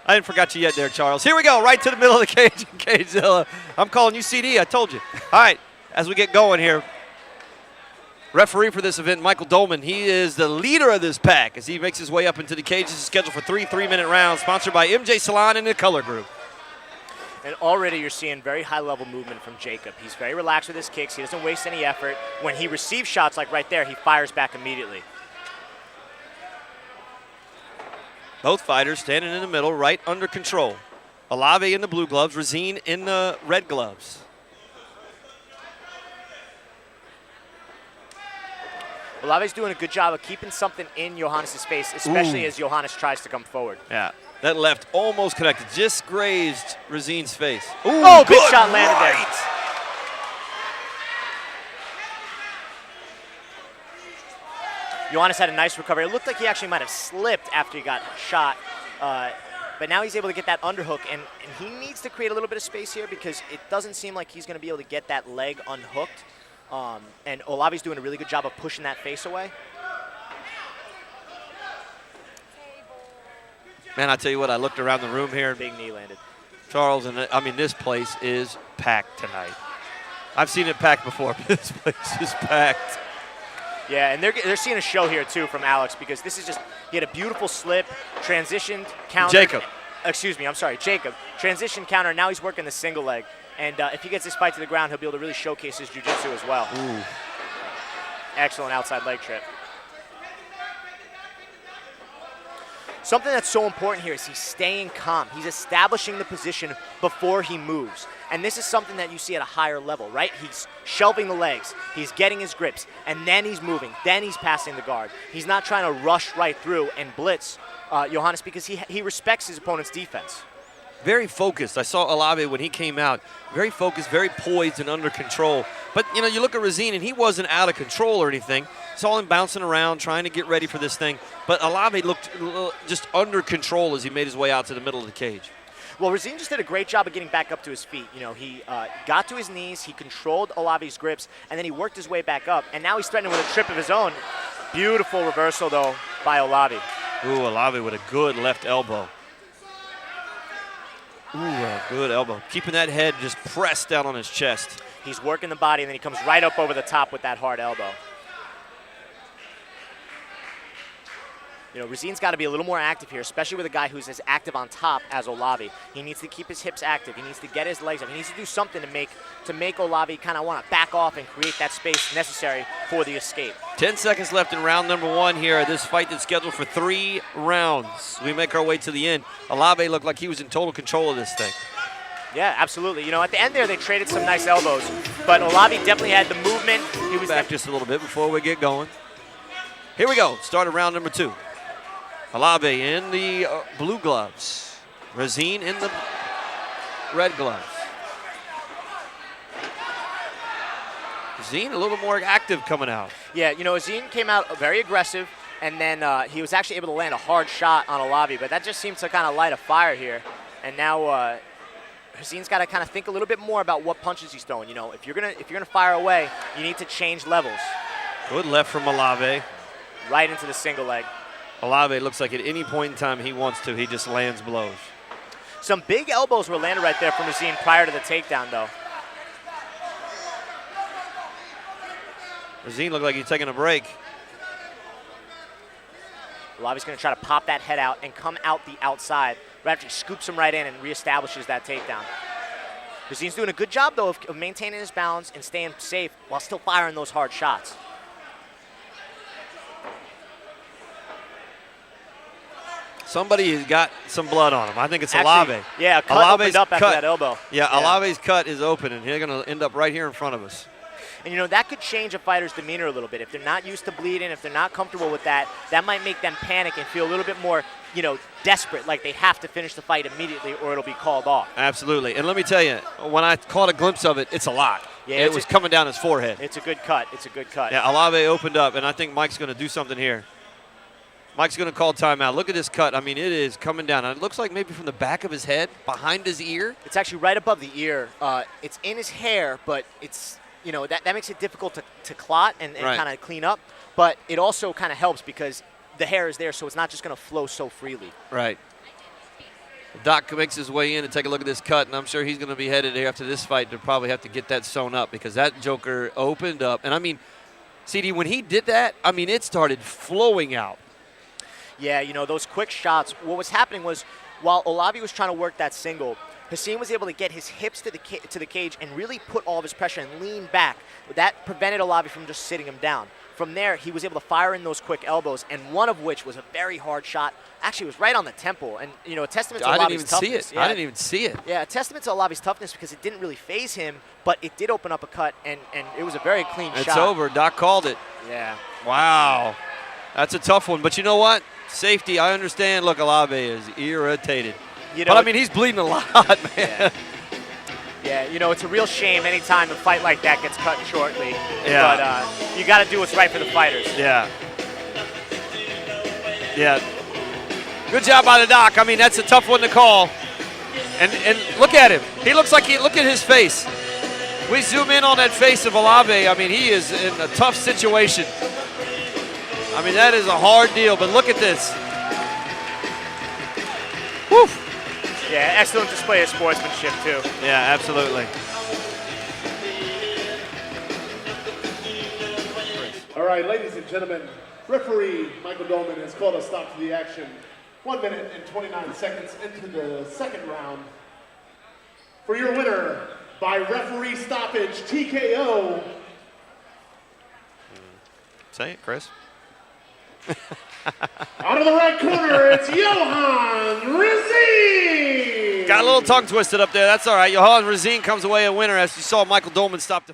I didn't forget you yet there, Charles. Here we go, right to the middle of the cage in Cagezilla. I'm calling you CD, I told you. All right, as we get going here, referee for this event, Michael Dolman, he is the leader of this pack as he makes his way up into the cage. This is scheduled for 3 3-minute rounds, sponsored by MJ Salon and the Color Group. And already you're seeing very high-level movement from Jacob. He's very relaxed with his kicks. He doesn't waste any effort. When he receives shots like right there, he fires back immediately. Both fighters standing in the middle, right under control. Olave in the blue gloves, Rezene in the red gloves. Olave's doing a good job of keeping something in Johannes' face, especially as Johannes tries to come forward. Yeah, that left almost connected, just grazed Rezene's face. Ooh, big shot landed there. Johannes had a nice recovery. It looked like he actually might have slipped after he got shot, but now he's able to get that underhook, and he needs to create a little bit of space here because it doesn't seem like he's going to be able to get that leg unhooked. And Olave's doing a really good job of pushing that face away. Man, I tell you what, I looked around the room here. Big knee landed. Charles, and I mean, this place is packed tonight. I've seen it packed before, but this place is packed. Yeah, and they're seeing a show here, too, from Alex, because this is just, he had a beautiful slip, transitioned, counter. Jacob. Excuse me, I'm sorry, Jacob. Transition, counter, now he's working the single leg. And if he gets this fight to the ground, he'll be able to really showcase his jiu-jitsu as well. Ooh. Excellent outside leg trip. Something that's so important here is he's staying calm. He's establishing the position before he moves. And this is something that you see at a higher level, right? He's shelving the legs, he's getting his grips, and then he's moving, then he's passing the guard. He's not trying to rush right through and blitz Johannes because he respects his opponent's defense. Very focused. I saw Olave when he came out. Very focused, very poised and under control. But, you know, you look at Rezene, and he wasn't out of control or anything. Saw him bouncing around, trying to get ready for this thing. But Olave looked just under control as he made his way out to the middle of the cage. Well, Rezene just did a great job of getting back up to his feet. You know, he got to his knees, he controlled Olave's grips, and then he worked his way back up. And now he's threatening with a trip of his own. Beautiful reversal, though, by Olave. Ooh, Olave with a good left elbow. Ooh, a good elbow. Keeping that head just pressed down on his chest. He's working the body, and then he comes right up over the top with that hard elbow. You know, Rezene's got to be a little more active here, especially with a guy who's as active on top as Olave. He needs to keep his hips active. He needs to get his legs up. He needs to do something to make Olave kind of want to back off and create that space necessary for the escape. 10 seconds left in round number 1 here. This fight that's scheduled for 3 rounds. We make our way to the end. Olave looked like he was in total control of this thing. Yeah, absolutely. You know, at the end there, they traded some nice elbows, but Olave definitely had the movement. He was back just a little bit before we get going. Here we go. Start of round number 2. Olave in the blue gloves. Rezene in the red gloves. Rezene a little more active coming out. Yeah, you know, Rezene came out very aggressive, and then he was actually able to land a hard shot on Olave, but that just seems to kind of light a fire here. And now Rezene's got to kind of think a little bit more about what punches he's throwing. You know, if you're gonna fire away, you need to change levels. Good left from Olave. Right into the single leg. Olave looks like at any point in time he wants to, he just lands blows. Some big elbows were landed right there from Rezene prior to the takedown, though. Rezene looked like he's taking a break. Olave's going to try to pop that head out and come out the outside. Radford scoops him right in and reestablishes that takedown. Rezene's doing a good job, though, of maintaining his balance and staying safe while still firing those hard shots. Somebody has got some blood on him. I think it's Actually, Olave. Yeah, a cut Olave's opened up after that elbow. Yeah, Olave's cut is open, and they're going to end up right here in front of us. And, you know, that could change a fighter's demeanor a little bit. If they're not used to bleeding, if they're not comfortable with that, that might make them panic and feel a little bit more, you know, desperate, like they have to finish the fight immediately or it'll be called off. Absolutely. And let me tell you, when I caught a glimpse of it, it's a lot. Yeah, it was coming down his forehead. It's a good cut. It's a good cut. Yeah, Olave opened up, and I think Mike's going to do something here. Mike's going to call timeout. Look at this cut. I mean, it is coming down. It looks like maybe from the back of his head, behind his ear. It's actually right above the ear. It's in his hair, but it's, you know, that makes it difficult to clot and kind of clean up. But it also kind of helps because the hair is there, so it's not just going to flow so freely. Right. Doc makes his way in to take a look at this cut, and I'm sure he's going to be headed here after this fight to probably have to get that sewn up because that joker opened up. And, I mean, CD, when he did that, I mean, it started flowing out. Yeah, you know, those quick shots, what was happening was while Olave was trying to work that single, Rezene was able to get his hips to the cage and really put all of his pressure and lean back. That prevented Olave from just sitting him down. From there, he was able to fire in those quick elbows, and one of which was a very hard shot. Actually, it was right on the temple, and, you know, a testament to Olave's toughness. I didn't even see it. Yeah, a testament to Olave's toughness because it didn't really phase him, but it did open up a cut, and it was a very clean shot. It's over. Doc called it. Yeah. Wow. That's a tough one. But you know what? Safety, I understand. Look, Olave is irritated. You know, but, I mean, he's bleeding a lot, man. Yeah. Yeah, you know, it's a real shame anytime a fight like that gets cut shortly. Yeah. But you got to do what's right for the fighters. Yeah. Yeah. Good job by the Doc. I mean, that's a tough one to call. And look at him. He looks like look at his face. We zoom in on that face of Olave. I mean, he is in a tough situation. I mean, that is a hard deal, but look at this. Woo. Yeah, excellent display of sportsmanship, too. Yeah, absolutely. All right, ladies and gentlemen, referee Michael Dolman has called a stop to the action. 1 minute and 29 seconds into the second round. For your winner, by referee stoppage, TKO. Say it, Chris. Out of the right corner, it's Johan Rezene. Got a little tongue twisted up there. That's all right. Johan Rezene comes away a winner as you saw Michael Dolman stop the